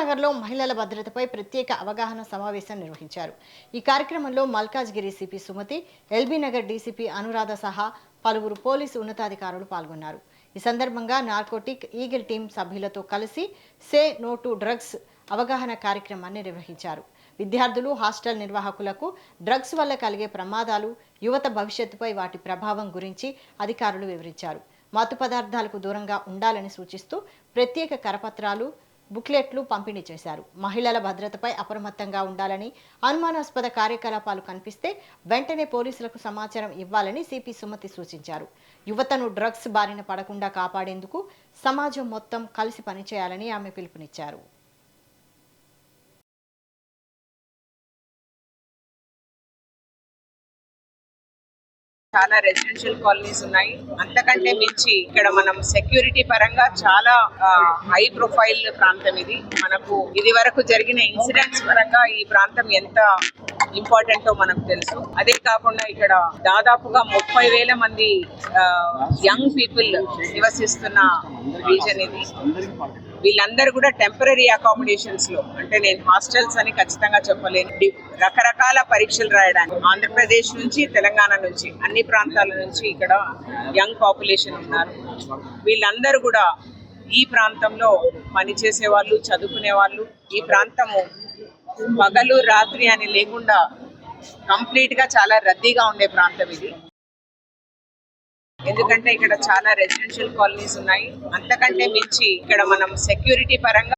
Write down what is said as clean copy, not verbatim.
నగర్లో మహిళల భద్రతపై ప్రత్యేక అవగాహన సమావేశం నిర్వహించారు. ఈ కార్యక్రమంలో మల్కాజ్గిరి సిపి సుమతి, ఎల్బీ నగర్ డీసీపీ అనురాధ సహా పలువురు పోలీసు ఉన్నతాధికారులు పాల్గొన్నారు. ఈ సందర్భంగా నార్కోటిక్ ఈగిల్ టీం సభ్యులతో కలిసి సే నో టు డ్రగ్స్ అవగాహన కార్యక్రమాన్ని నిర్వహించారు. విద్యార్థులు, హాస్టల్ నిర్వాహకులకు డ్రగ్స్ వల్ల కలిగే ప్రమాదాలు, యువత భవిష్యత్తుపై వాటి ప్రభావం గురించి అధికారులు వివరించారు. మత్తు పదార్థాలకు దూరంగా ఉండాలని సూచిస్తూ ప్రత్యేక కరపత్రాలు, బుక్లెట్లు పంపిణీ చేశారు. మహిళల భద్రతపై అప్రమత్తంగా ఉండాలని, అనుమానాస్పద కార్యకలాపాలు కనిపిస్తే వెంటనే పోలీసులకు సమాచారం ఇవ్వాలని సిపి సుమతి సూచించారు. యువతను డ్రగ్స్ బారిన పడకుండా కాపాడేందుకు సమాజం మొత్తం కలిసి పనిచేయాలని ఆమె పిలుపునిచ్చారు. చాలా రెసిడెన్షియల్ కాలనీస్ ఉన్నాయి. అంతకంటే మించి ఇక్కడ మనం సెక్యూరిటీ పరంగా చాలా హై ప్రొఫైల్ ప్రాంతం ఇది. మనకు ఇది వరకు జరిగిన ఇన్సిడెంట్స్ పరంగా ఈ ప్రాంతం ఎంత ఇంపార్టెంటో మనకు తెలుసు. అదే కాకుండా ఇక్కడ దాదాపుగా 30,000 మంది యంగ్ పీపుల్ నివసిస్తున్న రీజన్ ఇది. వీళ్ళందరూ కూడా టెంపరీ అకామిడేషన్స్ లో, అంటే నేను హాస్టల్స్ అని ఖచ్చితంగా చెప్పలేను, రకరకాల పరీక్షలు రాయడానికి ఆంధ్రప్రదేశ్ నుంచి, తెలంగాణ నుంచి, అన్ని ప్రాంతాల నుంచి ఇక్కడ యంగ్ పాపులేషన్ ఉన్నారు. వీళ్ళందరూ కూడా ఈ ప్రాంతంలో పనిచేసే వాళ్ళు, చదువుకునే వాళ్ళు. ఈ ప్రాంతము పగలు రాత్రి అని లేకుండా కంప్లీట్ గా చాలా రద్దీగా ఉండే ప్రాంతం ఇది. ఎందుకంటే ఇక్కడ చాలా రెసిడెన్షియల్ కాలనీస్ ఉన్నాయి. అంతకంటే మించి ఇక్కడ మనం సెక్యూరిటీ పరంగా